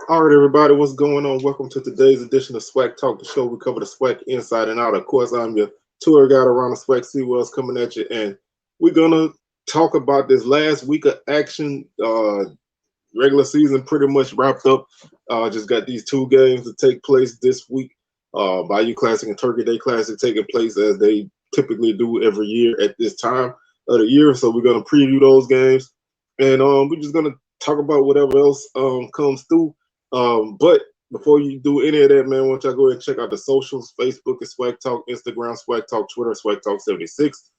All right, everybody, what's going on? Welcome to today's edition of Swag Talk, the show we cover the swag inside and out. Of course, I'm your tour guide around the swag SeaWorld's coming at you, and we're gonna talk about this last week of action. Regular season pretty much wrapped up. Just got these two games to take place this week. Bayou Classic and Turkey Day Classic taking place as they typically do every year at this time of the year. So we're gonna preview those games, and we're just gonna talk about whatever else comes through. But before you do any of that, man, why don't y'all go ahead and check out the socials. Facebook is Swag Talk, Instagram, Swag Talk, Twitter, Swag Talk 76.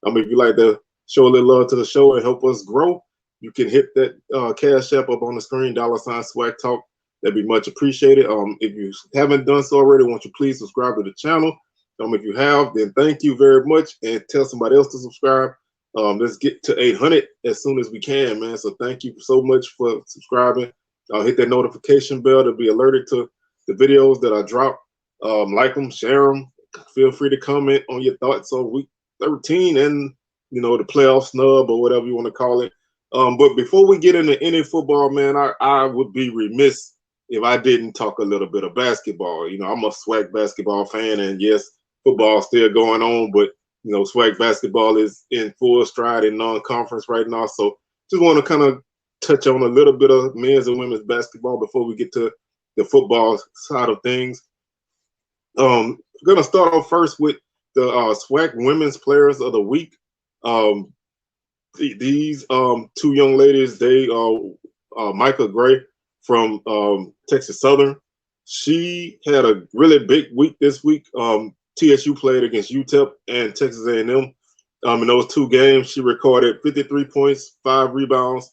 If you like to show a little love to the show and help us grow, you can hit that cash app up on the screen, $ Swag Talk. That'd be much appreciated. If you haven't done so already, won't you please subscribe to the channel? If you have, then thank you very much, and tell somebody else to subscribe. Let's get to 800 as soon as we can, man. So thank you so much for subscribing. Hit that notification bell to be alerted to the videos that I drop. Like them, share them. Feel free to comment on your thoughts on week 13 and the playoff snub or whatever you want to call it. But before we get into any football, man, I would be remiss if I didn't talk a little bit of basketball. I'm a swag basketball fan, and yes, football is still going on, but swag basketball is in full stride in non-conference right now. So just want to kind of touch on a little bit of men's and women's basketball before we get to the football side of things. I'm gonna start off first with the SWAC Women's Players of the Week. These two young ladies, they Micah Gray from Texas Southern. She had a really big week this week. TSU played against UTEP and Texas A&M. In those two games, she recorded 53 points, 5 rebounds,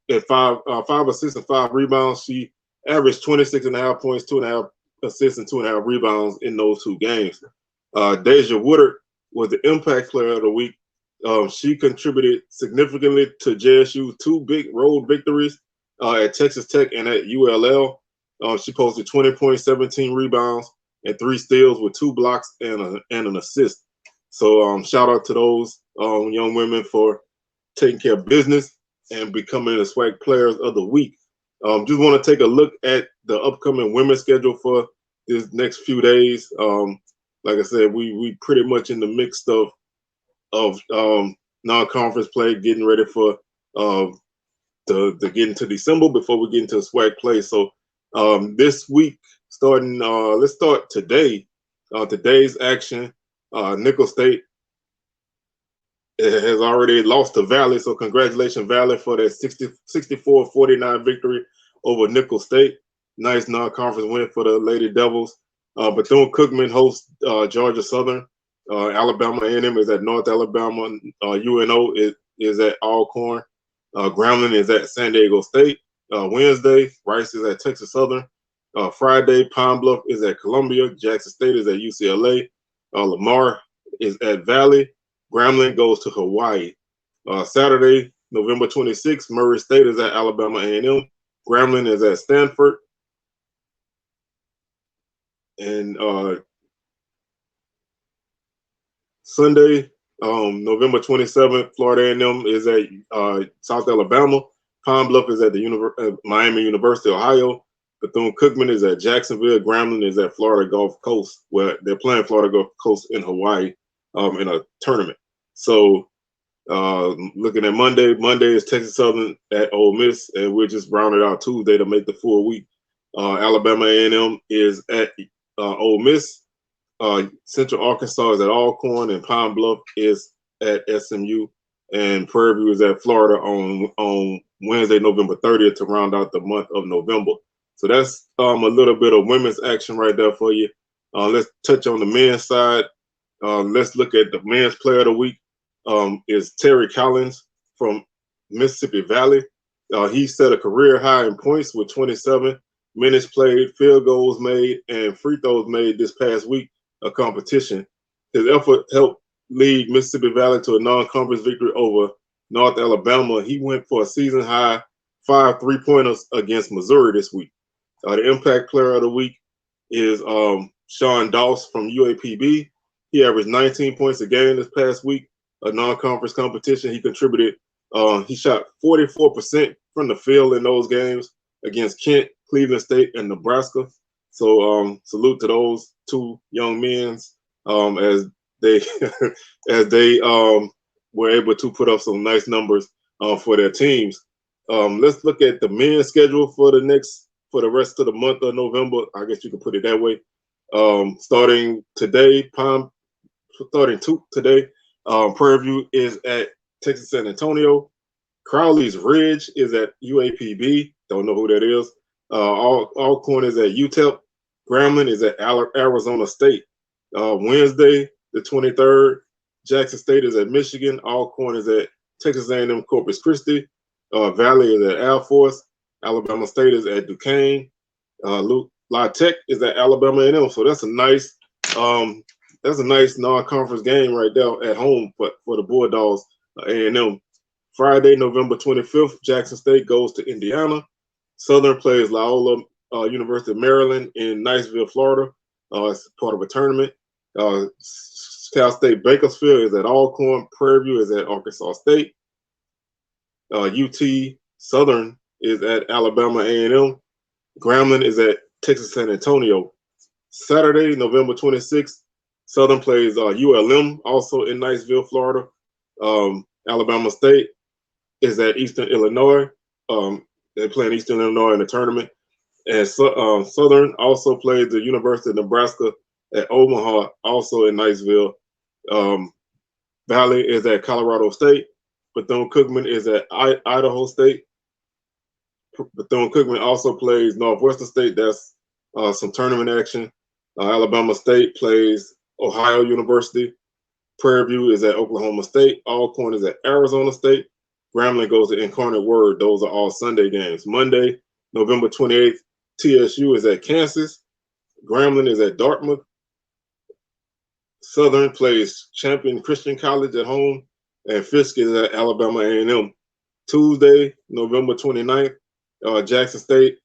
and 5 assists and 5 rebounds. She averaged 26.5 points, 2.5 assists, and 2.5 rebounds in those two games. Deja Woodard was the impact player of the week. She contributed significantly to JSU's 2 big road victories at Texas Tech and at ULL. She posted 20 points, 17 rebounds, and 3 steals with 2 blocks and an assist. So shout out to those young women for taking care of business and becoming the SWAC Players of the Week. Just want to take a look at the upcoming women's schedule for this next few days. Like I said, we pretty much in the mix of non-conference play, getting ready for to get into December before we get into SWAC play. So this week, starting, let's start today. Today's action, Nickel State has already lost to Valley, so congratulations, Valley, for that 64-49 victory over Nickel State. Nice non-conference win for the Lady Devils. Bethune-Cookman hosts Georgia Southern. Alabama A&M is at North Alabama. UNO is at Alcorn. Grambling is at San Diego State. Wednesday, Rice is at Texas Southern. Friday, Pine Bluff is at Columbia. Jackson State is at UCLA. Lamar is at Valley. Grambling goes to Hawaii. Saturday, November 26th, Murray State is at Alabama A&M. Grambling is at Stanford. And Sunday, November 27th, Florida A&M is at South Alabama. Pine Bluff is at the Miami University, Ohio. Bethune-Cookman is at Jacksonville. Grambling is at Florida Gulf Coast, where they're playing Florida Gulf Coast in Hawaii in a tournament. So looking at Monday is Texas Southern at Ole Miss, and we're just rounded out Tuesday to make the full week. Alabama A&M is at Ole Miss. Central Arkansas is at Alcorn, and Pine Bluff is at SMU, and Prairie View is at Florida on Wednesday, November 30th, to round out the month of November. So that's a little bit of women's action right there for you. Let's touch on the men's side. Let's look at the men's player of the week. Is Terry Collins from Mississippi Valley. He set a career high in points with 27 minutes played, field goals made, and free throws made this past week of competition. His effort helped lead Mississippi Valley to a non-conference victory over North Alabama. He went for a season-high 5 3-pointers against Missouri this week. The impact player of the week is Sean Doss from UAPB. He averaged 19 points a game this past week, a non-conference competition. He contributed, he shot 44% from the field in those games against Kent, Cleveland State and Nebraska. So salute to those two young men as they as they were able to put up some nice numbers for their teams. Let's look at the men's schedule for the rest of the month of November. I guess you could put it that way. Starting today, Prairie View is at Texas San Antonio. Crowley's Ridge is at UAPB. Don't know who that is. Alcorn is at UTEP. Grambling is at Arizona State. Wednesday, the 23rd, Jackson State is at Michigan. Alcorn is at Texas A&M Corpus Christi. Valley is at Air Force. Alabama State is at Duquesne. La Tech is at Alabama A&M. So that's a nice non-conference game right there at home for the Bulldogs. A&M. Friday, November 25th, Jackson State goes to Indiana. Southern plays Loyola University of Maryland in Niceville, Florida. It's part of a tournament. Cal State Bakersfield is at Alcorn. Prairie View is at Arkansas State. UT Southern is at Alabama A&M. Grambling is at Texas San Antonio. Saturday, November 26th, Southern plays ULM, also in Niceville, Florida. Alabama State is at Eastern Illinois. They're playing Eastern Illinois in the tournament. And Southern also plays the University of Nebraska at Omaha, also in Niceville. Valley is at Colorado State. Bethune-Cookman is at Idaho State. Bethune-Cookman also plays Northwestern State. That's some tournament action. Alabama State plays Ohio University. Prairie View is at Oklahoma State. Alcorn is at Arizona State. Grambling goes to Incarnate Word. Those are all Sunday games. Monday, November 28th, TSU is at Kansas. Grambling is at Dartmouth. Southern plays Champion Christian College at home. And Fisk is at Alabama A&M. Tuesday, November 29th, Jackson State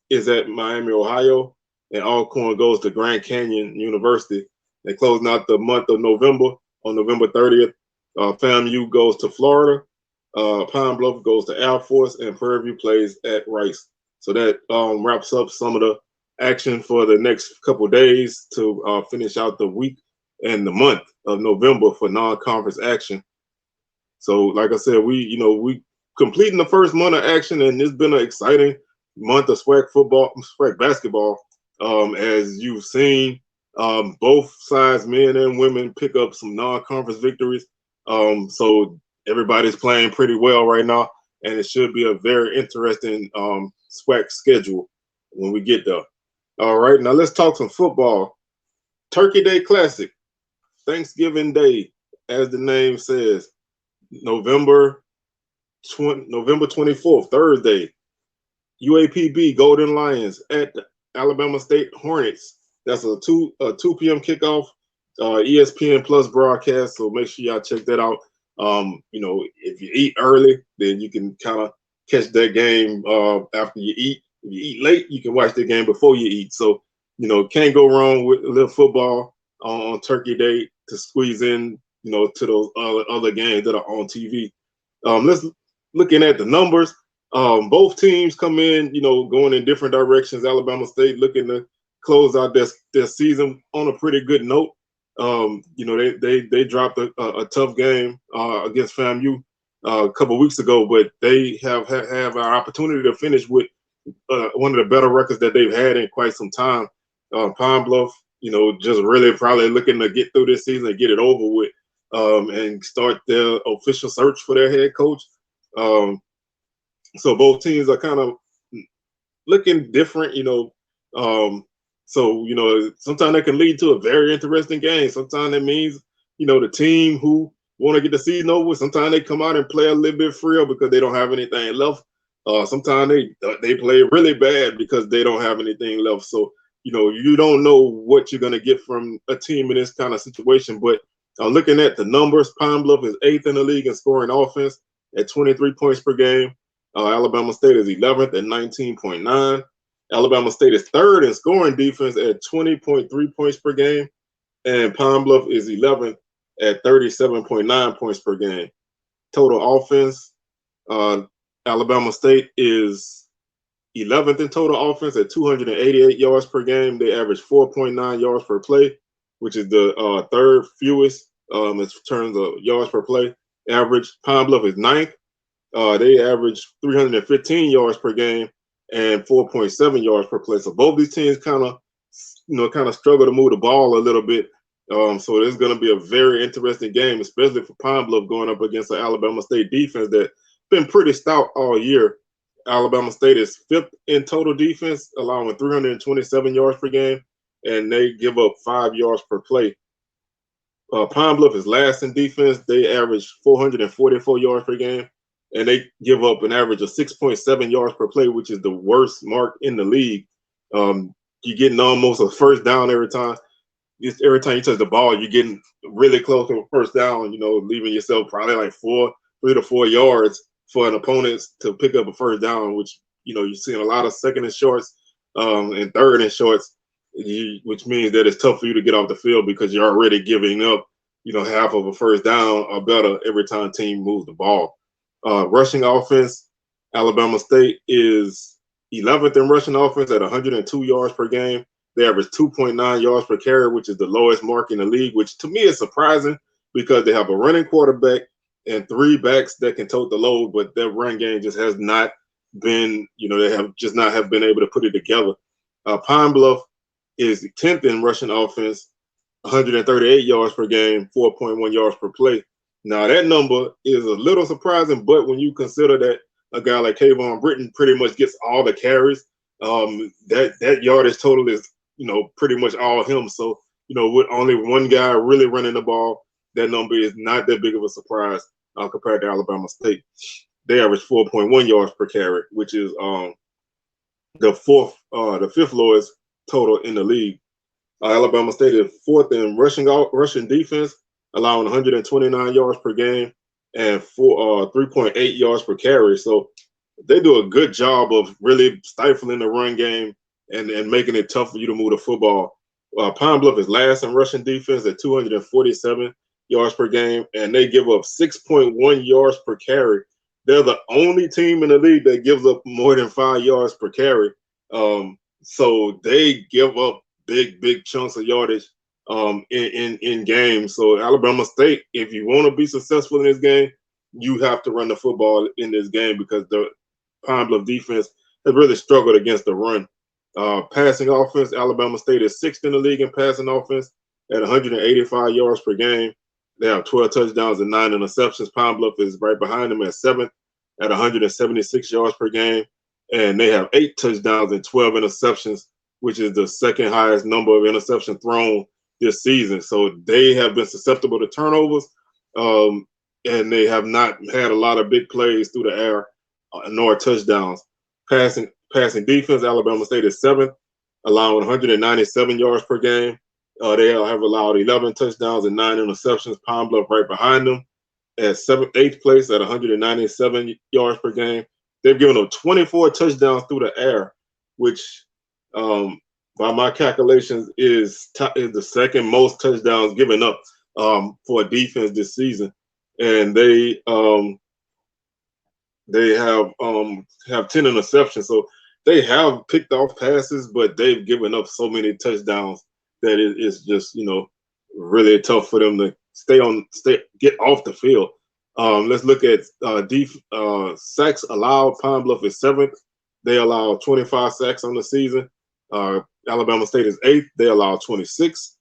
is at Miami, Ohio. And Alcorn goes to Grand Canyon University. They're closing out the month of November. On November 30th, FAMU goes to Florida. Pine Bluff goes to Air Force, and Prairie View plays at Rice. So that wraps up some of the action for the next couple days to finish out the week and the month of November for non-conference action. So, like I said, we completing the first month of action, and it's been an exciting month of SWAC basketball. As you've seen, both sides, men and women, pick up some non-conference victories. So everybody's playing pretty well right now, and it should be a very interesting SWAC schedule when we get there. All right, now let's talk some football. Turkey Day Classic, Thanksgiving Day, as the name says, November 24th, Thursday. UAPB Golden Lions at the Alabama State Hornets. That's a 2 p.m. kickoff, ESPN Plus broadcast. So make sure y'all check that out. If you eat early, then you can kind of catch that game after you eat. If you eat late, you can watch the game before you eat. So, can't go wrong with a little football on Turkey Day to squeeze in, to those other games that are on TV. Let's looking at the numbers. Both teams come in, going in different directions. Alabama State looking to close out their season on a pretty good note. They dropped a tough game against FAMU a couple of weeks ago, but they have an opportunity to finish with one of the better records that they've had in quite some time. Pine Bluff, just really probably looking to get through this season and get it over with, and start their official search for their head coach. So both teams are kind of looking different, So, sometimes that can lead to a very interesting game. Sometimes that means, the team who want to get the season over, sometimes they come out and play a little bit freer because they don't have anything left. Sometimes they play really bad because they don't have anything left. So, you don't know what you're going to get from a team in this kind of situation. But looking at the numbers, Pine Bluff is 8th in the league in scoring offense at 23 points per game. Alabama State is 11th at 19.9. Alabama State is 3rd in scoring defense at 20.3 points per game. And Pine Bluff is 11th at 37.9 points per game. Total offense, Alabama State is 11th in total offense at 288 yards per game. They average 4.9 yards per play, which is the third fewest in terms of yards per play average. Pine Bluff is ninth. They average 315 yards per game and 4.7 yards per play. So both these teams kind of struggle to move the ball a little bit. So it's going to be a very interesting game, especially for Pine Bluff going up against an Alabama State defense that's been pretty stout all year. Alabama State is fifth in total defense, allowing 327 yards per game, and they give up 5 yards per play. Pine Bluff is last in defense. They average 444 yards per game, and they give up an average of 6.7 yards per play, which is the worst mark in the league. You're getting almost a first down every time. Every time you touch the ball, you're getting really close to a first down, leaving yourself probably like 3 to 4 yards for an opponent to pick up a first down, which, you're seeing a lot of second and shorts and third and shorts, which means that it's tough for you to get off the field because you're already giving up, half of a first down or better every time team moves the ball. Rushing offense, Alabama State is 11th in rushing offense at 102 yards per game. They average 2.9 yards per carry, which is the lowest mark in the league, which to me is surprising because they have a running quarterback and 3 backs that can tote the load, but their run game just has not been, they have just not have been able to put it together. Pine Bluff is 10th in rushing offense, 138 yards per game, 4.1 yards per play. Now that number is a little surprising, but when you consider that a guy like Kayvon Britton pretty much gets all the carries, that yardage total is, pretty much all him. So, with only one guy really running the ball, that number is not that big of a surprise compared to Alabama State. They average 4.1 yards per carry, which is the fifth lowest total in the league. Alabama State is 4th in rushing defense, allowing 129 yards per game and 3.8 yards per carry. So they do a good job of really stifling the run game and making it tough for you to move the football. Pine Bluff is last in rushing defense at 247 yards per game, and they give up 6.1 yards per carry. They're the only team in the league that gives up more than 5 yards per carry. So they give up big chunks of yardage in games. So Alabama State, if you want to be successful in this game, you have to run the football in this game because the Pine Bluff defense has really struggled against the run. Passing offense, Alabama State is 6th in the league in passing offense at 185 yards per game. They have 12 touchdowns and 9 interceptions. Pine Bluff is right behind them at 7th at 176 yards per game. And they have 8 touchdowns and 12 interceptions, which is the second highest number of interceptions thrown this season. So they have been susceptible to turnovers, and they have not had a lot of big plays through the air nor touchdowns. Passing defense, Alabama State is 7th, allowing 197 yards per game. They have allowed 11 touchdowns and 9 interceptions. Pine Bluff right behind them at 8th place at 197 yards per game. They've given up 24 touchdowns through the air, which by my calculations is the second most touchdowns given up for a defense this season. And they have 10 interceptions. So they have picked off passes, but they've given up so many touchdowns that it's just, really tough for them to get off the field. Let's look at sacks allowed. Pine Bluff is 7th. They allow 25 sacks on the season. Alabama State is 8th. They allow 26.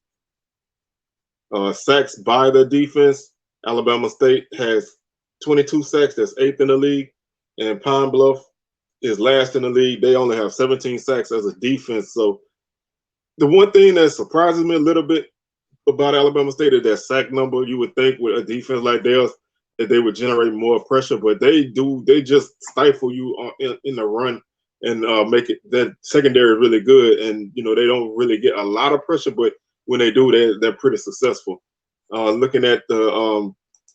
Sacks by the defense. Alabama State has 22 sacks. That's 8th in the league. And Pine Bluff is last in the league. They only have 17 sacks as a defense. So the one thing that surprises me a little bit about Alabama State is that sack number. You would think with a defense like theirs that they would generate more pressure, but they just stifle you in the run and make it that secondary really good. And they don't really get a lot of pressure, but when they do, they're pretty successful. Looking at the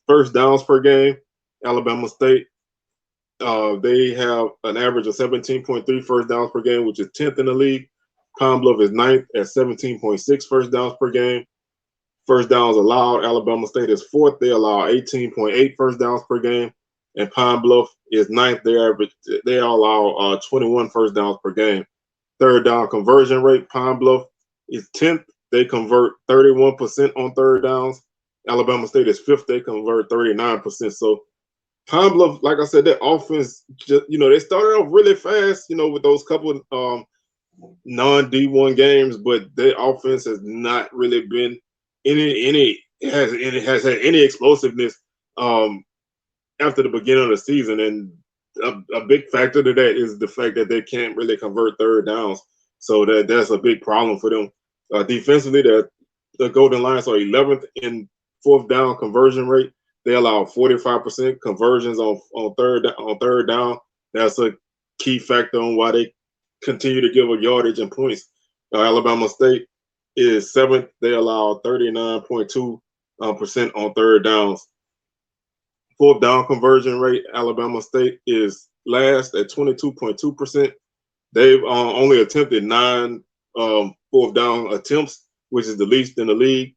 first downs per game, Alabama State, they have an average of 17.3 first downs per game, which is 10th in the league. Pine Bluff is 9th at 17.6 first downs per game. First downs allowed, Alabama State is 4th. They allow 18.8 first downs per game. and Pine Bluff is ninth. They allow 21 first downs per game. Third down conversion rate, Pine Bluff is 10th. They convert 31% on third downs. Alabama State is 5th. They convert 39%. So Pine Bluff, like I said, their offense, just, they started off really fast, with those couple non-D1 games, but their offense has not really been has had any explosiveness after the beginning of the season. And a big factor to that is the fact that they can't really convert third downs. So that's a big problem for them. Defensively, the Golden Lions are 11th in fourth down conversion rate. They allow 45% conversions on third down. That's a key factor on why they continue to give a yardage and points. Alabama State is 7th. They allow 39.2% on third downs. Fourth down conversion rate, Alabama State is last at 22.2%. They've only attempted 9 fourth down attempts, which is the least in the league.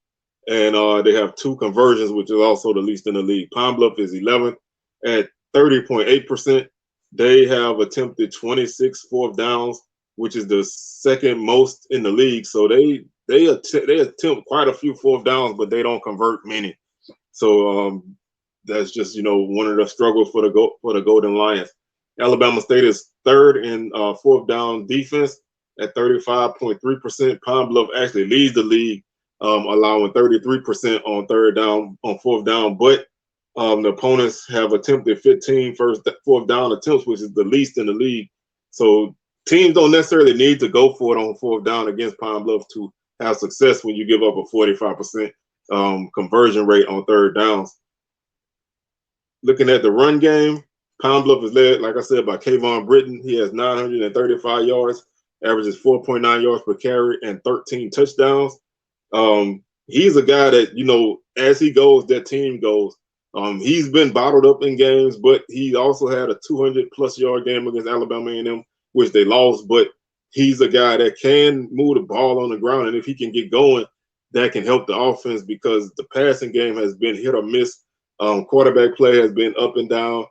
And they have 2 conversions, which is also the least in the league. Pine Bluff is 11th at 30.8%. They have attempted 26 fourth downs, which is the second most in the league. So they attempt quite a few fourth downs, but they don't convert many. So that's just one of the struggles for the Golden Lions. Alabama State is 3rd in fourth down defense at 35.3%. Pine Bluff actually leads the league, allowing 33% on fourth down, but the opponents have attempted 15 fourth down attempts, which is the least in the league. So teams don't necessarily need to go for it on fourth down against Pine Bluff to have success when you give up a 45% conversion rate on third downs. Looking at the run game, Pine Bluff is led, like I said, by Kayvon Britton. He has 935 yards, averages 4.9 yards per carry, and 13 touchdowns. He's a guy that, as he goes, that team goes. He's been bottled up in games, but he also had a 200-plus yard game against Alabama A&M, which they lost. But he's a guy that can move the ball on the ground, and if he can get going, that can help the offense because the passing game has been hit or miss. Quarterback play has been up and down.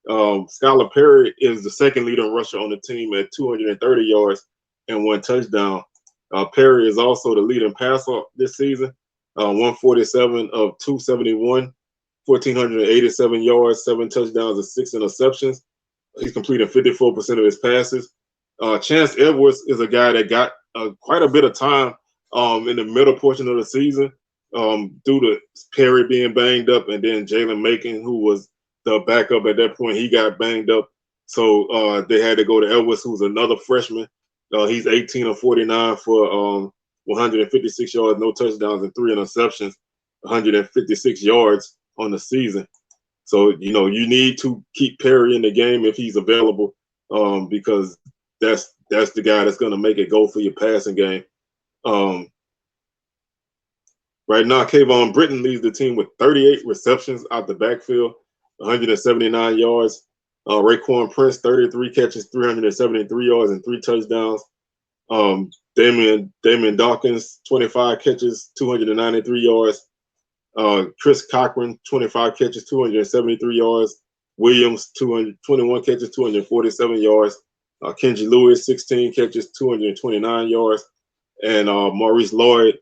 Skylar Perry is the second leading rusher on the team at 230 yards and 1 touchdown. Perry is also the leading passer this season, 147 of 271, 1,487 yards, 7 touchdowns, and 6 interceptions. He's completing 54% of his passes. Chance Edwards is a guy that got quite a bit of time in the middle portion of the season due to Perry being banged up, and then Jalen Macon, who was the backup at that point, he got banged up. So they had to go to Edwards, who's another freshman. He's 18 of 49 for 156 yards, no touchdowns, and 3 interceptions, 156 yards on the season. So, you need to keep Perry in the game if he's available because that's the guy that's going to make it go for your passing game. Right now, Kayvon Britton leads the team with 38 receptions out the backfield, 179 yards. Raekwon Prince, 33 catches, 373 yards, and 3 touchdowns. Damian Dawkins, 25 catches, 293 yards. Chris Cochran, 25 catches, 273 yards. Williams, 221 catches, 247 yards. Kenji Lewis, 16 catches, 229 yards. And Maurice Lloyd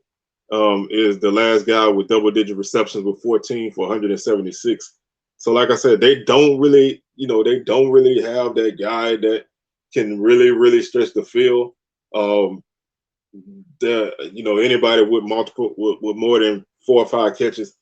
is the last guy with double-digit receptions with 14 for 176. So, like I said, they don't really have that guy that can really stretch the field. Anybody with more than 4 or 5 catches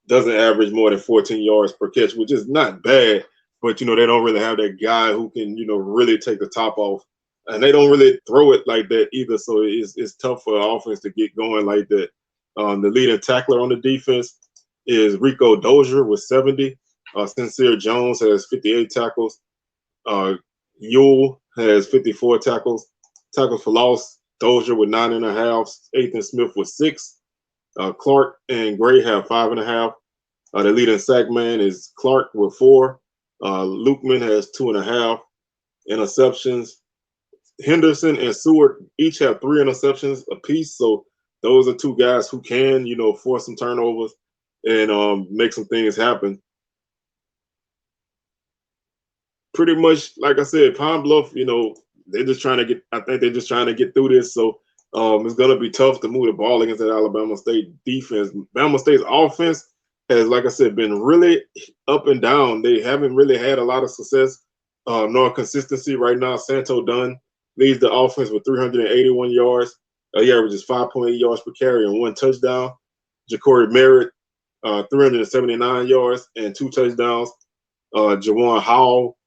doesn't average more than 14 yards per catch, which is not bad. But they don't really have that guy who can really take the top off, and they don't really throw it like that either. So it's tough for the offense to get going like that. The leading tackler on the defense is Rico Dozier with 70. Sincere Jones has 58 tackles. Yule has 54 tackles. Tackles for loss, Dozier with 9.5. Ethan Smith with 6. Clark and Gray have 5.5. The leading sack man is Clark with 4. Lukeman has 2.5 interceptions. Henderson and Seward each have 3 interceptions apiece. So those are 2 guys who can, force some turnovers and make some things happen. pretty much, like I said, Pine Bluff, they're just trying to get. I think they're just trying to get through this. So it's going to be tough to move the ball against that Alabama State defense. Alabama State's offense has, like I said, been really up and down. They haven't really had a lot of success nor consistency right now. Santo Dunn leads the offense with 381 yards. He averages 5.8 yards per carry and 1 touchdown. Ja'Cory Merritt, 379 yards and 2 touchdowns. Jawan Howell,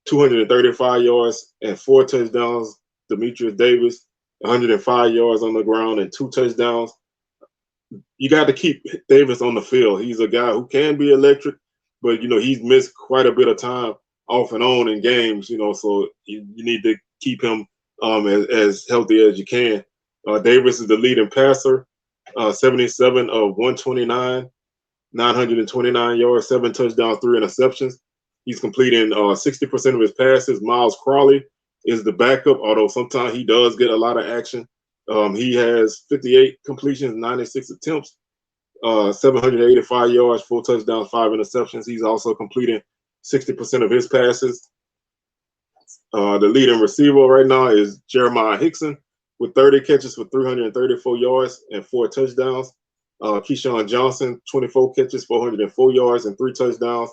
235 yards and 4 touchdowns. Demetrius Davis, 105 yards on the ground and 2 touchdowns. You got to keep Davis on the field. He's a guy who can be electric, but he's missed quite a bit of time off and on in games. So you need to keep him as healthy as you can. Davis is the leading passer, 77 of 129, 929 yards, 7 touchdowns, 3 interceptions. He's completing 60% of his passes. Miles Crawley is the backup, although sometimes he does get a lot of action. He has 58 completions, 96 attempts, 785 yards, 4 touchdowns, 5 interceptions. He's also completing 60% of his passes. The leading receiver right now is Jeremiah Hickson with 30 catches for 334 yards and 4 touchdowns. Keyshawn Johnson, 24 catches, 404 yards and 3 touchdowns.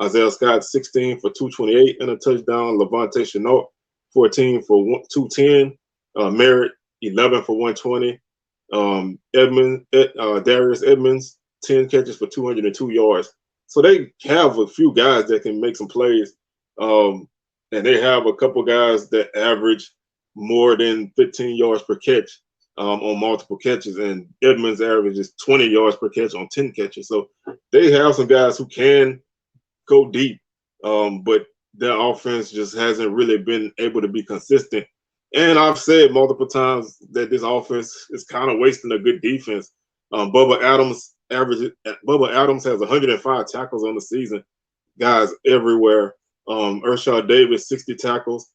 Isaiah Scott, 16 for 228 and a touchdown. Levante Chenault, 14 for 210. Merritt, 11 for 120. Darius Edmonds, 10 catches for 202 yards. So they have a few guys that can make some plays. And they have a couple guys that average more than 15 yards per catch on multiple catches. And Edmonds averages 20 yards per catch on 10 catches. So they have some guys who can go deep, but their offense just hasn't really been able to be consistent. And I've said multiple times that this offense is kind of wasting a good defense. Bubba Adams has 105 tackles on the season. Guys everywhere. Ershaw Davis, 60 tackles,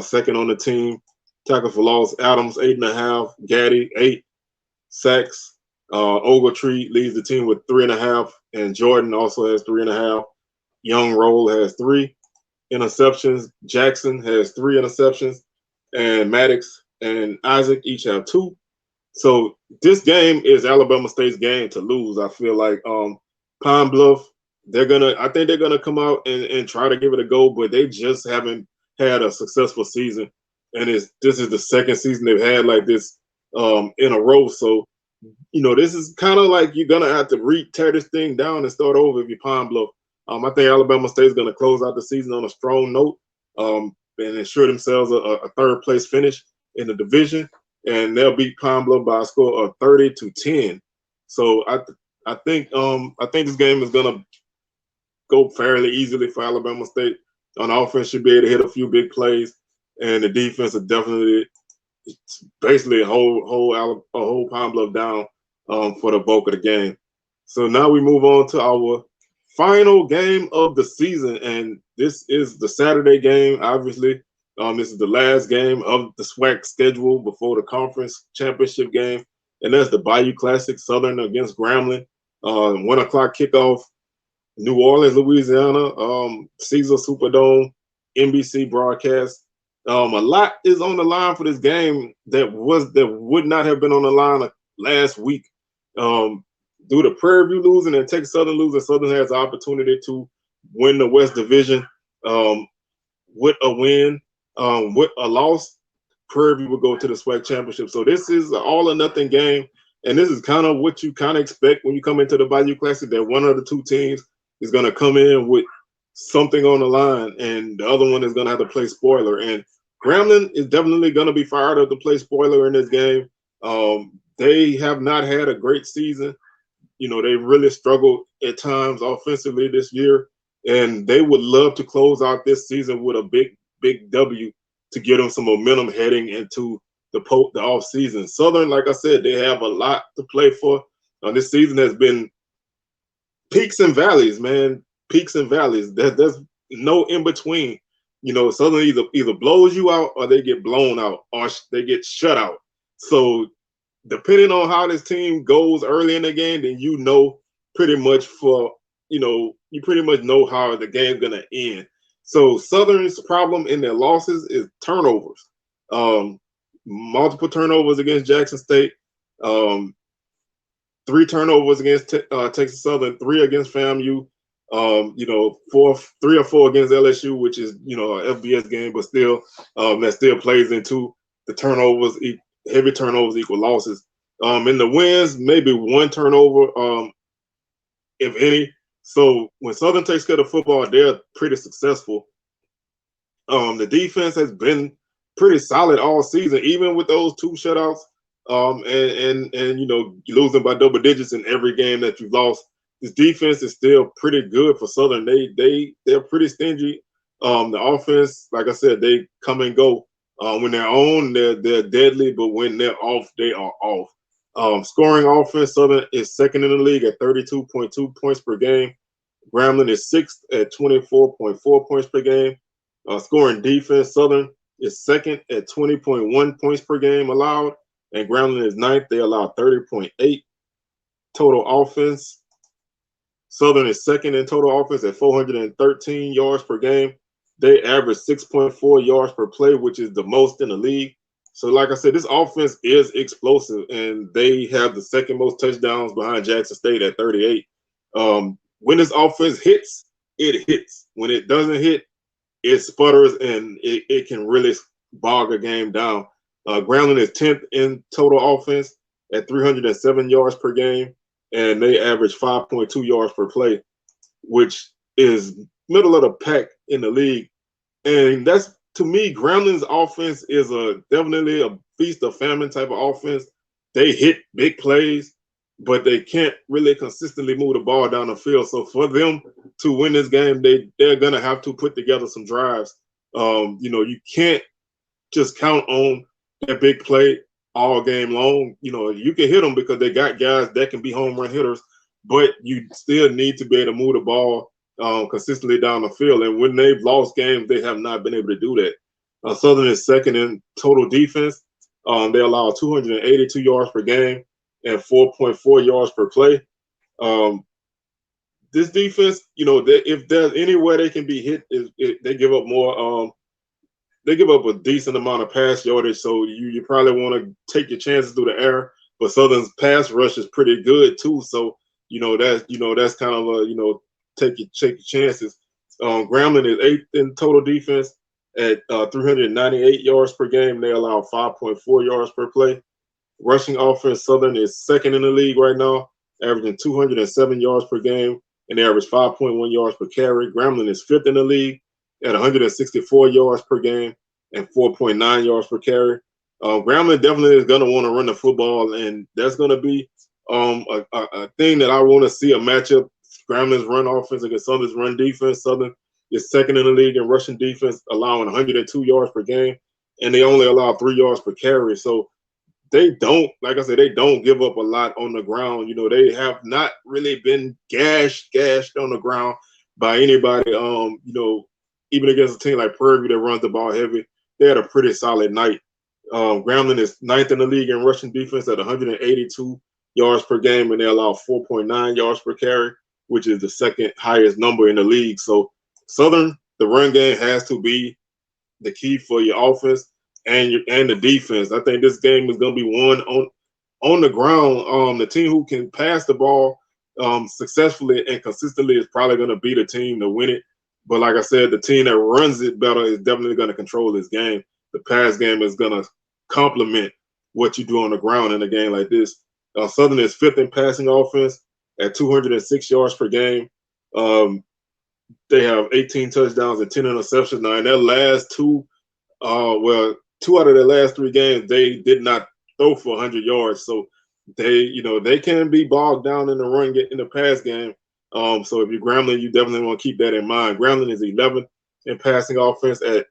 second on the team. Tackle for loss, Adams, 8.5. Gaddy, 8 sacks. Ogletree leads the team with 3.5, and Jordan also has 3.5. Young Roll has 3 interceptions. Jackson has 3 interceptions. And Maddox and Isaac each have 2. So this game is Alabama State's game to lose. I feel like Pine Bluff, I think they're gonna come out and try to give it a go, but they just haven't had a successful season. And this is the second season they've had like this in a row. So, this is kind of like you're gonna have to tear this thing down and start over if you're Pine Bluff. I think Alabama State is gonna close out the season on a strong note. And ensure themselves a third place finish in the division, and they'll beat Pine Bluff by a score of 30-10. So I think this game is gonna go fairly easily for Alabama State. On offense, should be able to hit a few big plays, and the defense will definitely basically hold Pine Bluff down for the bulk of the game. So now we move on to our final game of the season, and this is the Saturday game. Obviously, this is the last game of the SWAC schedule before the conference championship game, and that's the Bayou Classic, Southern against Grambling. 1 o'clock kickoff, New Orleans, Louisiana, Caesar Superdome, NBC broadcast. A lot is on the line for this game that would not have been on the line last week. Due to Prairie View losing and Texas Southern losing, Southern has the opportunity to win the West Division with a win. With a loss, Prairie View will go to the SWAC championship. So this is an all or nothing game, and this is kind of what you kind of expect when you come into the Bayou Classic, that one of the two teams is going to come in with something on the line, and the other one is going to have to play spoiler. And Grambling is definitely going to be fired up to play spoiler in this game. They have not had a great season. They really struggled at times offensively this year, and they would love to close out this season with a big W to get them some momentum heading into the off season. Southern, like I said, they have a lot to play for. This season has been peaks and valleys, man. Peaks and valleys. There's no in between. Southern either blows you out or they get blown out or they get shut out. So depending on how this team goes early in the game, then pretty much know how the game's gonna end. So Southern's problem in their losses is turnovers. Um, Multiple turnovers against Jackson State, um, 3 turnovers against Texas Southern, 3 against FAMU. Three or four against LSU, which is a FBS game, but still that still plays into the turnovers. Heavy turnovers equal losses. In the wins, maybe 1 turnover, if any. So when Southern takes care of football, they're pretty successful. The defense has been pretty solid all season, even with those 2 shutouts. And losing by double digits in every game that you've lost. This defense is still pretty good for Southern. They're pretty stingy. The offense, like I said, they come and go. When they're on, they're deadly, but when they're off, they are off. Scoring offense, Southern is second in the league at 32.2 points per game. Grambling is sixth at 24.4 points per game. Scoring defense, Southern is second at 20.1 points per game allowed, and Grambling is ninth. They allow 30.8 total offense. Southern is second in total offense at 413 yards per game. They average 6.4 yards per play, which is the most in the league. So, like I said, this offense is explosive, and they have the second most touchdowns behind Jackson State at 38. When this offense hits, it hits. When it doesn't hit, it sputters, and it can really bog a game down. Grambling is 10th in total offense at 307 yards per game, and they average 5.2 yards per play, which is middle of the pack in the league. And that's, to me, Grambling's offense is definitely a feast of famine type of offense. They hit big plays, but they can't really consistently move the ball down the field. So for them to win this game, they're gonna have to put together some drives. You can't just count on that big play all game long. You can hit them because they got guys that can be home run hitters, but you still need to be able to move the ball consistently down the field. And when they've lost games, they have not been able to do that. Southern is second in total defense. They allow 282 yards per game and 4.4 yards per play. This defense, if there's anywhere they can be hit, they give up more. They give up a decent amount of pass yardage, so you probably want to take your chances through the air. But Southern's pass rush is pretty good too, so that's kind of a take your chances. Grambling is 8th in total defense at 398 yards per game. They allow 5.4 yards per play. Rushing offense, Southern is second in the league right now, averaging 207 yards per game, and they average 5.1 yards per carry. Grambling is 5th in the league at 164 yards per game and 4.9 yards per carry. Grambling definitely is going to want to run the football, and that's going to be a thing that I want to see, a matchup. Grambling's run offense against Southern's run defense. Southern is second in the league in rushing defense, allowing 102 yards per game, and they only allow 3 yards per carry. So they don't, like I said, they don't give up a lot on the ground. They have not really been gashed on the ground by anybody. Even against a team like Prairie that runs the ball heavy, they had a pretty solid night. Grambling is 9th in the league in rushing defense at 182 yards per game, and they allow 4.9 yards per carry, which is the second highest number in the league. So Southern, the run game has to be the key for your offense and the defense. I think this game is going to be won on the ground. The team who can pass the ball successfully and consistently is probably going to be the team to win it. But like I said, the team that runs it better is definitely going to control this game. The pass game is going to complement what you do on the ground in a game like this. Southern is 5th in passing offense at 206 yards per game. They have 18 touchdowns and 10 interceptions. Now, in their last 2 out of their last 3 games, they did not throw for 100 yards. So they can be bogged down in the run, in the pass game. So if you're Grambling, you definitely want to keep that in mind. Grambling is 11th in passing offense at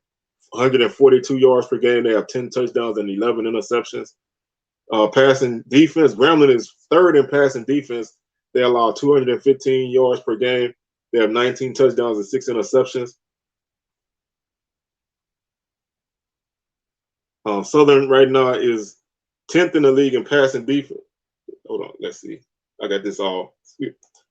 142 yards per game. They have 10 touchdowns and 11 interceptions. Passing defense, Grambling is 3rd in passing defense. They allow 215 yards per game. They have 19 touchdowns and 6 interceptions. Southern right now is 10th in the league in passing defense. Hold on, let's see. I got this all.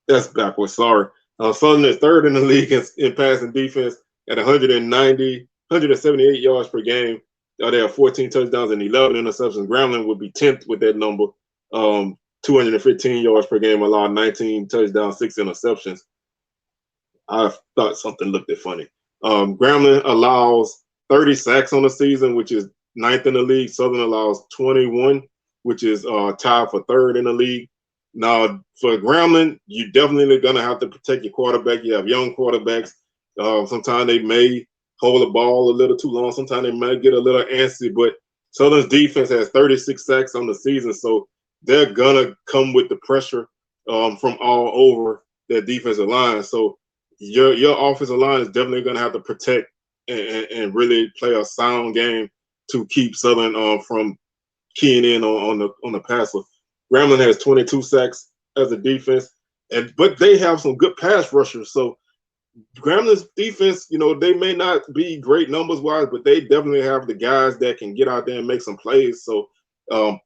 That's backwards. Sorry. Southern is 3rd in the league in passing defense at 190, 178 yards per game. They have 14 touchdowns and 11 interceptions. Grambling would be 10th with that number. 215 yards per game, allowed 19 touchdowns, 6 interceptions. I thought something looked funny. Grambling allows 30 sacks on the season, which is 9th in the league. Southern allows 21, which is tied for 3rd in the league. Now, for Grambling, you definitely going to have to protect your quarterback. You have young quarterbacks. Sometimes they may hold the ball a little too long. Sometimes they might get a little antsy. But Southern's defense has 36 sacks on the season, so they're going to come with the pressure from all over their defensive line. So your offensive line is definitely going to have to protect and really play a sound game to keep Southern from keying in on the passer. Grambling has 22 sacks as a defense, but they have some good pass rushers. So Grambling's defense, they may not be great numbers wise, but they definitely have the guys that can get out there and make some plays. So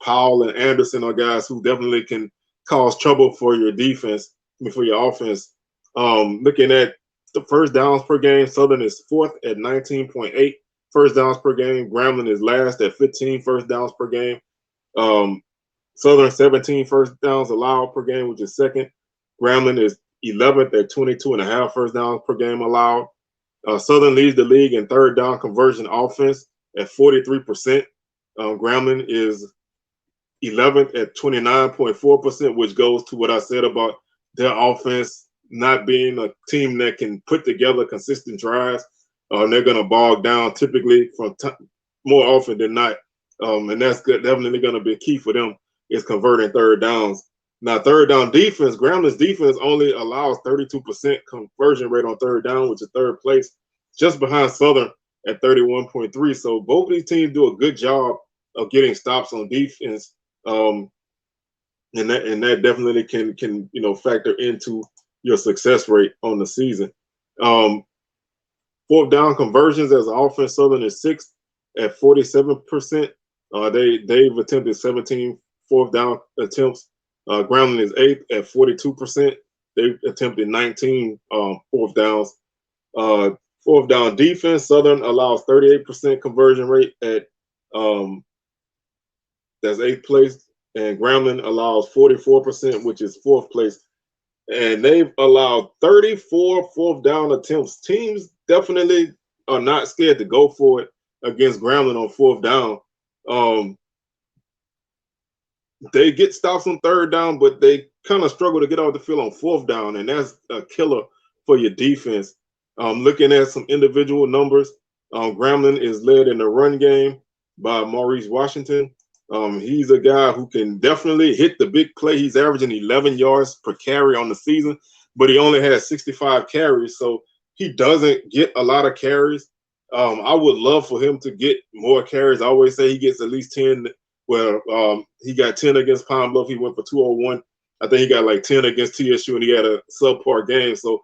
Powell and Anderson are guys who definitely can cause trouble for your defense, for your offense. Looking at the first downs per game, Southern is 4th at 19.8 first downs per game. Grambling is last at 15 first downs per game. Southern 17 first downs allowed per game, which is 2nd. Grambling is 11th at 22.5 first downs per game allowed. Southern leads the league in 3rd down conversion offense at 43%. Grambling is 11th at 29.4%, which goes to what I said about their offense not being a team that can put together consistent drives. They're going to bog down typically more often than not. And that's definitely going to be key for them is converting 3rd downs. Now, 3rd down defense, Grambling's defense only allows 32% conversion rate on 3rd down, which is 3rd place, just behind Southern at 31.3. So both of these teams do a good job of getting stops on defense. And that definitely can factor into your success rate on the season. 4th down conversions as an offense, Southern is 6th at 47%. They've attempted 17 4th down attempts. Grambling is 8th at 42%. They've attempted 19 4th downs. 4th down defense, Southern allows 38% conversion rate at that's 8th place, and Grambling allows 44%, which is 4th place. And they've allowed 34 4th down attempts. Teams definitely are not scared to go for it against Grambling on 4th down. They get stops on 3rd down, but they kind of struggle to get off the field on 4th down, and that's a killer for your defense. Looking at some individual numbers, Grambling is led in the run game by Maurice Washington. He's a guy who can definitely hit the big play. He's averaging 11 yards per carry on the season, but he only has 65 carries, so he doesn't get a lot of carries. I would love for him to get more carries. I always say he gets at least 10. Well, he got 10 against Pine Bluff. He went for 201. I think he got like 10 against TSU, and he had a subpar game. So,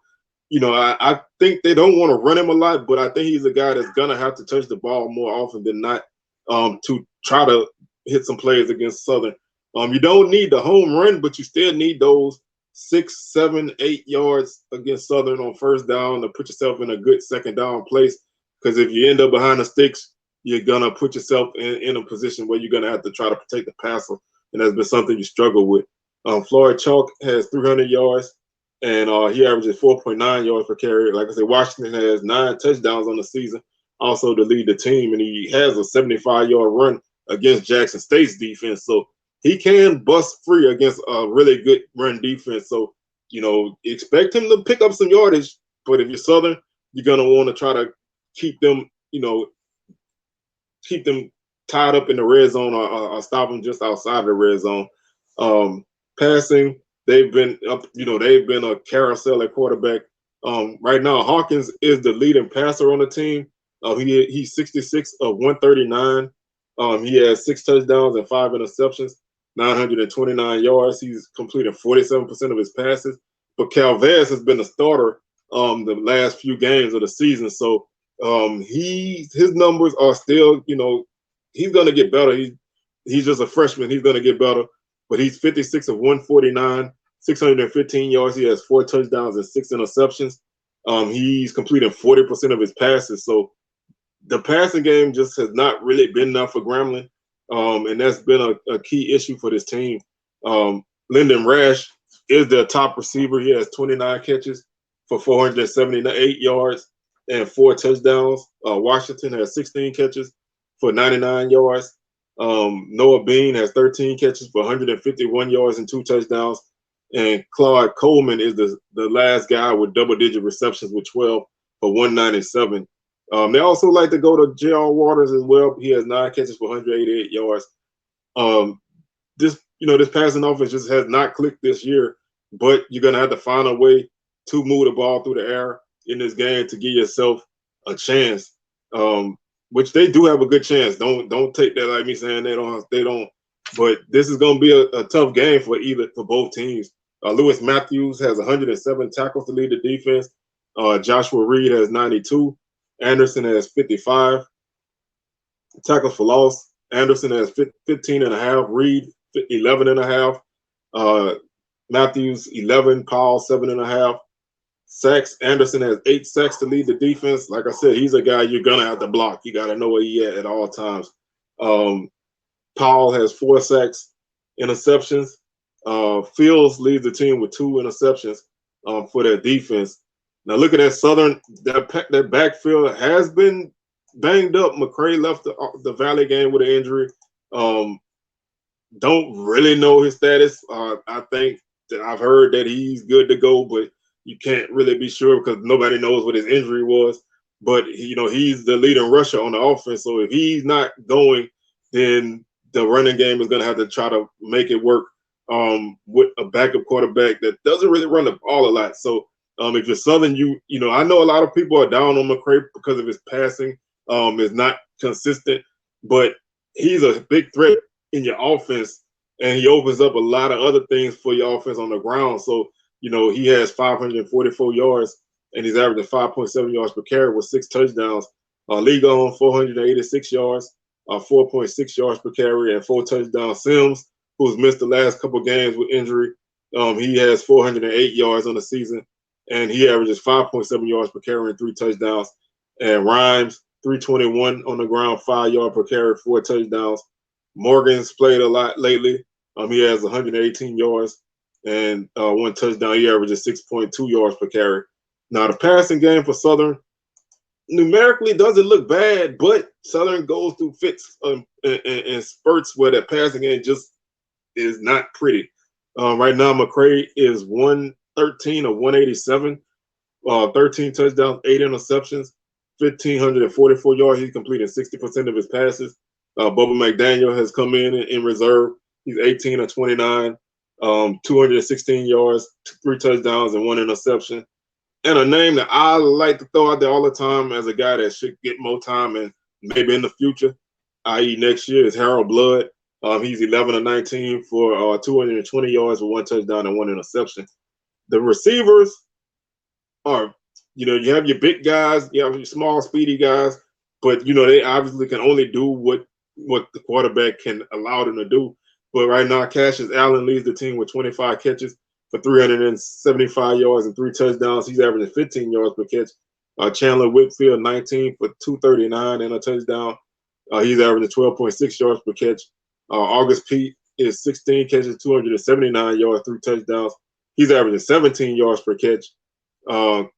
I think they don't want to run him a lot, but I think he's a guy that's going to have to touch the ball more often than not to try to hit some plays against Southern. You don't need the home run, but you still need those 6, 7, 8 yards against Southern on 1st down to put yourself in a good 2nd down place. Because if you end up behind the sticks, you're going to put yourself in a position where you're going to have to try to protect the passer. And that's been something you struggle with. Floyd Chalk has 300 yards, and he averages 4.9 yards per carry. Like I said, Washington has 9 touchdowns on the season, also to lead the team. And he has a 75-yard run against Jackson State's defense. So he can bust free against a really good run defense. So, expect him to pick up some yardage. But if you're Southern, you're going to want to try to keep them tied up in the red zone or stop them just outside the red zone. Passing, they've been up, they've been a carousel at quarterback. Right now, Hawkins is the leading passer on the team. He's 66 of 139. He has 6 touchdowns and 5 interceptions, 929 yards. He's completed 47% of his passes. But Calvez has been the starter the last few games of the season. So his numbers are still, he's going to get better. He's just a freshman. He's going to get better. But he's 56 of 149, 615 yards. He has 4 touchdowns and 6 interceptions. He's completing 40% of his passes. So the passing game just has not really been enough for Grambling, and that's been a key issue for this team. Lyndon Rash is their top receiver. He has 29 catches for 478 yards and 4 touchdowns. Washington has 16 catches for 99 yards. Noah Bean has 13 catches for 151 yards and 2 touchdowns. And Claude Coleman is the last guy with double-digit receptions with 12 for 197. They also like to go to J.R. Waters as well. He has 9 catches for 188 yards. This passing offense just has not clicked this year, but you're gonna have to find a way to move the ball through the air in this game to give yourself a chance. Which they do have a good chance. Don't take that like me saying they don't. But this is gonna be a tough game for both teams. Lewis Matthews has 107 tackles to lead the defense. Joshua Reed has 92. Anderson has 55 tackles for loss. Anderson has 15 and a half. Reed 11 and a half. Matthews 11. Powell 7 and a half. Sacks. Anderson has 8 sacks to lead the defense. Like I said, he's a guy you're gonna have to block. You gotta know where he at all times. Powell has 4 sacks. Interceptions. Fields leads the team with 2 interceptions for their defense. Now looking at Southern, that backfield has been banged up. McCray left the Valley game with an injury. Don't really know his status. I think that I've heard that he's good to go, but you can't really be sure because nobody knows what his injury was. But he's the leading rusher on the offense. So if he's not going, then the running game is going to have to try to make it work with a backup quarterback that doesn't really run the ball a lot. So if you're Southern, I know a lot of people are down on McCray because of his passing is not consistent, but he's a big threat in your offense, and he opens up a lot of other things for your offense on the ground. So, he has 544 yards, and he's averaging 5.7 yards per carry with 6 touchdowns. League on 486 yards, 4.6 yards per carry, and 4 touchdowns. Sims, who's missed the last couple games with injury, he has 408 yards on the season, and he averages 5.7 yards per carry and 3 touchdowns. And Rhymes, 321 on the ground, 5 yards per carry, 4 touchdowns. Morgan's played a lot lately. He has 118 yards and 1 touchdown. He averages 6.2 yards per carry. Now, the passing game for Southern numerically doesn't look bad, but Southern goes through fits and spurts where the passing game just is not pretty. Right now, McCray is 113 of 187, 13 touchdowns, 8 interceptions, 1,544 yards. He's completing 60% of his passes. Bubba McDaniel has come in reserve. He's 18 of 29, 216 yards, 3 touchdowns, and 1 interception. And a name that I like to throw out there all the time as a guy that should get more time and maybe in the future, i.e. next year, is Harold Blood. He's 11 of 19 for 220 yards with 1 touchdown and 1 interception. The receivers are, you have your big guys, you have your small, speedy guys, but, they obviously can only do what the quarterback can allow them to do. But right now, Cassius Allen leads the team with 25 catches for 375 yards and 3 touchdowns. He's averaging 15 yards per catch. Chandler Whitfield, 19 for 239 and a touchdown. He's averaging 12.6 yards per catch. August Pete is 16 catches, 279 yards, 3 touchdowns. He's averaging 17 yards per catch.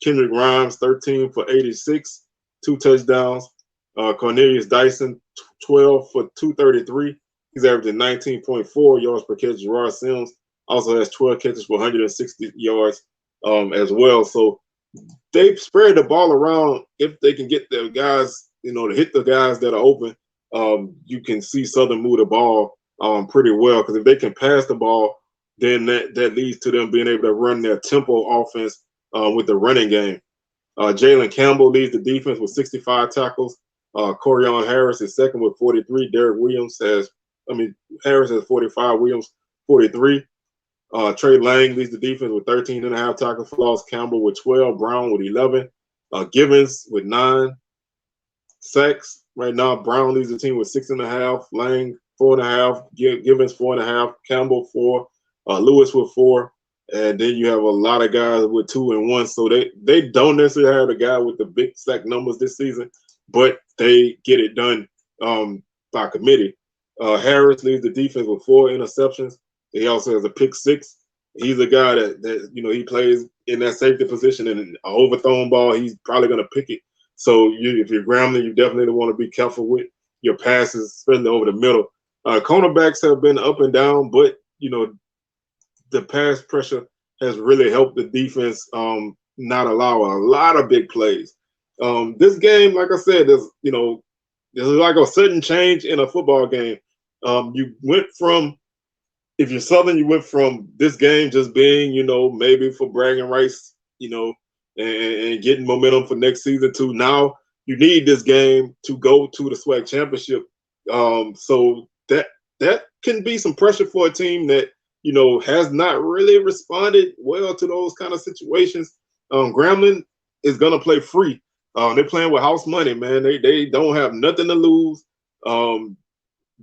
Kendrick Rhymes, 13 for 86, 2 touchdowns. Cornelius Dyson, 12 for 233. He's averaging 19.4 yards per catch. Gerard Sims also has 12 catches for 160 yards as well. So they spread the ball around. If they can get their guys, to hit the guys that are open, you can see Southern move the ball pretty well. Because if they can pass the ball, then that leads to them being able to run their tempo offense with the running game. Jalen Campbell leads the defense with 65 tackles. Corian Harris is second with 43. Harris has 45. Williams 43. Trey Lang leads the defense with 13 and a half tackles for loss. Campbell with 12. Brown with 11. Givens with 9 sacks. Right now, Brown leads the team with 6.5. Lang 4.5. Givens 4.5. Campbell 4. Lewis with 4. and then you have a lot of guys with 2 and 1. So they don't necessarily have a guy with the big sack numbers this season, but they get it done by committee. Harris leads the defense with 4 interceptions. He also has a pick 6. He's a guy that he plays in that safety position, and an overthrown ball, he's probably going to pick it. So if you're Grambling, you definitely want to be careful with your passes, especially over the middle. Cornerbacks have been up and down, but the pass pressure has really helped the defense not allow a lot of big plays. This game, like I said, there's like a sudden change in a football game. You went from, if you're Southern, you went from this game just being, maybe for bragging rights, and getting momentum for next season to now you need this game to go to the SWAC championship. So that can be some pressure for a team that, has not really responded well to those kind of situations. Grambling is going to play free. They're playing with house money, man. They don't have nothing to lose.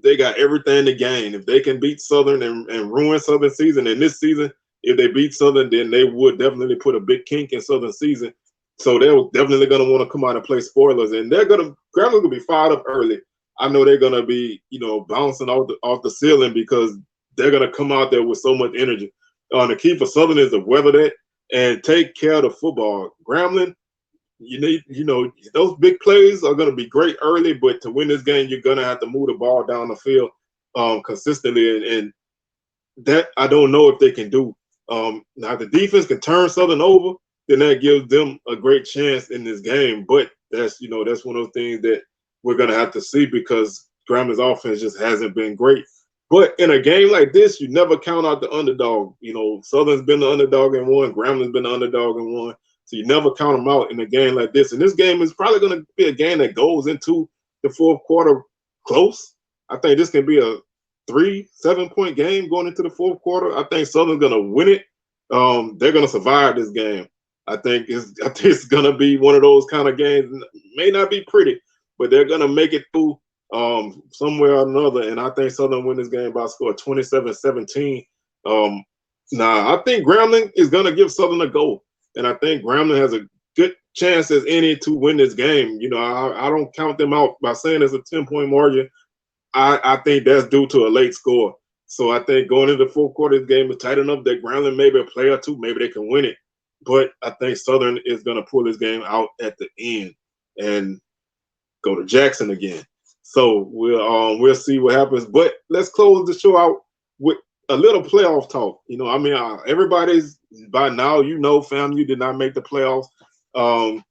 They got everything to gain. If they can beat Southern and ruin Southern season, and this season, if they beat Southern, then they would definitely put a big kink in Southern season. So they're definitely going to want to come out and play spoilers, and Grambling will be fired up early. I know they're going to be, bouncing off the ceiling because they're going to come out there with so much energy. The key for Southern is to weather that and take care of the football. Grambling, you need, those big plays are going to be great early, but to win this game, you're going to have to move the ball down the field consistently, and that I don't know if they can do. Now, if the defense can turn Southern over, then that gives them a great chance in this game. But that's one of those things that we're going to have to see because Grambling's offense just hasn't been great. But in a game like this, you never count out the underdog. Southern's been the underdog in one, Grambling's been the underdog in one. So you never count them out in a game like this. And this game is probably going to be a game that goes into the fourth quarter close. I think this can be a 3-7-point game going into the fourth quarter. I think Southern's going to win it. They're going to survive this game. I think it's going to be one of those kind of games. May not be pretty, but they're going to make it through somewhere or another. And I think Southern win this game by a score of 27-17. Now, I think Grambling is going to give Southern a go. And I think Grambling has a good chance as any to win this game. I don't count them out by saying it's a 10-point margin. I think that's due to a late score. So I think going into the fourth quarter, this game is tight enough that Grambling maybe a play or two, maybe they can win it. But I think Southern is going to pull this game out at the end and go to Jackson again. So we'll see what happens. But let's close the show out with a little playoff talk. Everybody's by now, fam, you did not make the playoffs. Some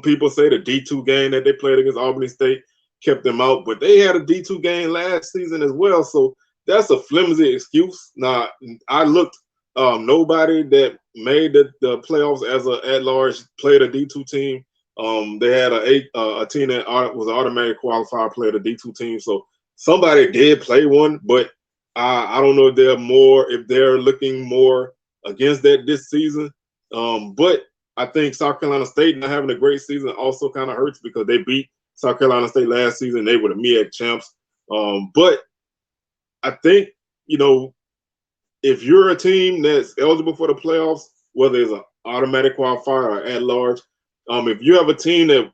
people say the D2 game that they played against Albany State kept them out, but they had a D2 game last season as well. So that's a flimsy excuse. Now, I looked, nobody that made the playoffs as a at-large played a D2 team. They had a team that was an automatic qualifier played a D2 team. So somebody did play one, but I don't know if they're looking more against that this season. But I think South Carolina State not having a great season also kind of hurts because they beat South Carolina State last season. They were the MEAC champs. But I think, if you're a team that's eligible for the playoffs, whether it's an automatic qualifier or at large, if you have a team that,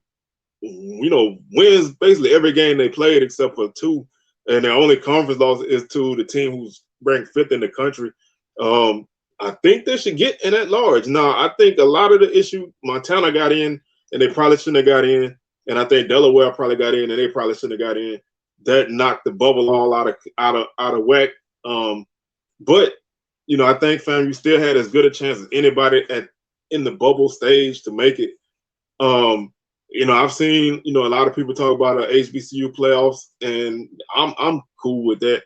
wins basically every game they played except for 2, and their only conference loss is to the team who's ranked 5th in the country, I think they should get in at large. Now, I think a lot of the issue, Montana got in, and they probably shouldn't have got in. And I think Delaware probably got in, and they probably shouldn't have got in. That knocked the bubble all out of whack. But I think, fam, you still had as good a chance as anybody in the bubble stage to make it. I've seen a lot of people talk about HBCU playoffs, and I'm cool with that.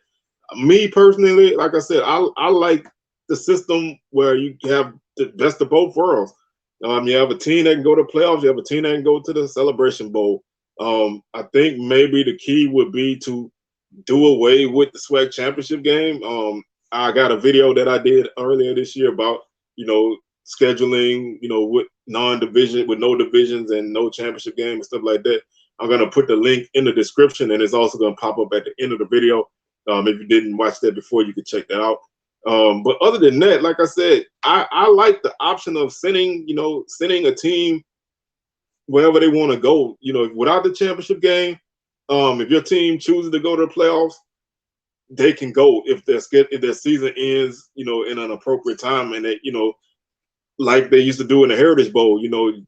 Me personally, like I said, I like the system where you have the best of both worlds. You have a team that can go to playoffs. You have a team that can go to the Celebration Bowl. I think maybe the key would be to do away with the SWAC championship game. I got a video that I did earlier this year about, scheduling, with non-division, with no divisions and no championship game and stuff like that. I'm going to put the link in the description, and it's also going to pop up at the end of the video. If you didn't watch that before, you can check that out. But other than that, like I said, I like the option of sending a team wherever they want to go. Without the championship game, if your team chooses to go to the playoffs, they can go if their season ends, in an appropriate time, and that like they used to do in the Heritage Bowl.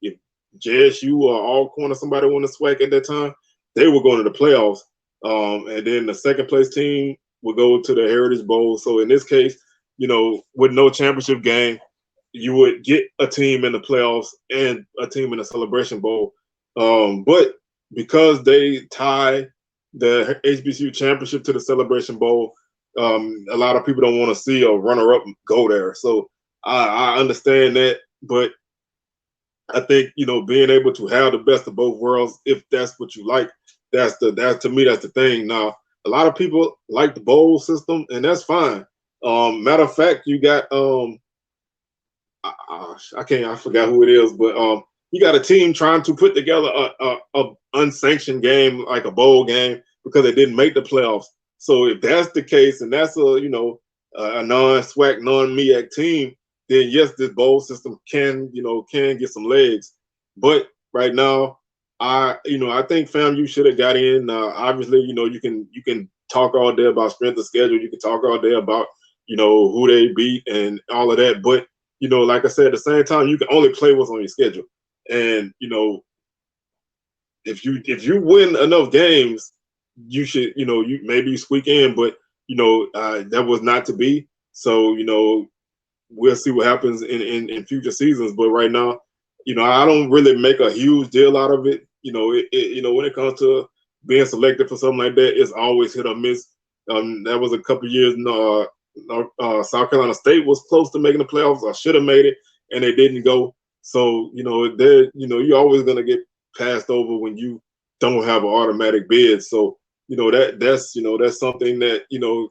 If JSU or Alcorn or somebody won the SWAC at that time, they were going to the playoffs, and then the second place team would go to the Heritage Bowl. So in this case, with no championship game, you would get a team in the playoffs and a team in the Celebration Bowl. But because they tie the HBCU championship to the Celebration Bowl, a lot of people don't want to see a runner-up go there. So I understand that, but I think being able to have the best of both worlds, if that's what you like, that's to me that's the thing. Now, a lot of people like the bowl system, and that's fine. Matter of fact, you got I forgot who it is, but you got a team trying to put together a unsanctioned game like a bowl game because they didn't make the playoffs. So if that's the case, and that's a non-SWAC, non-MEAC team, then yes, this bowl system can get some legs. But right now, I think FAMU should have got in. Obviously, you can talk all day about strength of schedule. You can talk all day about who they beat and all of that. But like I said, at the same time, you can only play what's on your schedule. And if you win enough games, you should you maybe squeak in. But that was not to be. So we'll see what happens in future seasons. But right now, I don't really make a huge deal out of it. When it comes to being selected for something like that, it's always hit or miss. That was a couple years. South Carolina State was close to making the playoffs. I should have made it, and they didn't go. So you're always gonna get passed over when you don't have an automatic bid. So that's something that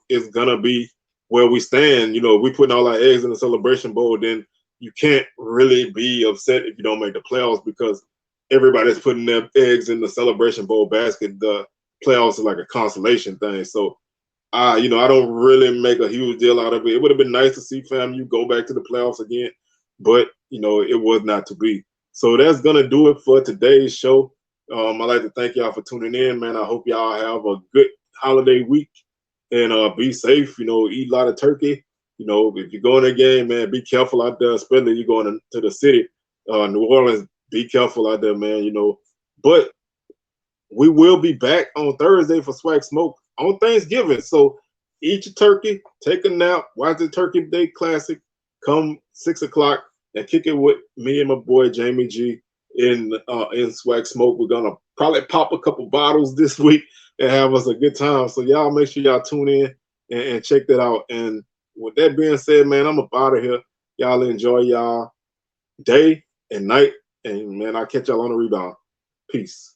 is gonna be where we stand. If we putting all our eggs in the Celebration Bowl, then you can't really be upset if you don't make the playoffs because everybody's putting their eggs in the Celebration Bowl basket. The playoffs are like a consolation thing. So I don't really make a huge deal out of it. It would have been nice to see FAMU go back to the playoffs again, but it was not to be. So that's gonna do it for today's show. I'd like to thank y'all for tuning in, man. I hope y'all have a good holiday week and be safe. Eat a lot of turkey. If you go in a game, man, be careful out there, especially if you're going to the city, New Orleans. Be careful out there, man. But we will be back on Thursday for Swag Smoke on Thanksgiving. So eat your turkey, take a nap, watch the Turkey Day Classic. Come 6 o'clock and kick it with me and my boy Jamie G in Swag Smoke. We're gonna probably pop a couple bottles this week and have us a good time. So y'all make sure y'all tune in and check that out. And with that being said, man, I'm about out of here. Y'all enjoy y'all day and night. And man, I'll catch y'all on the rebound. Peace.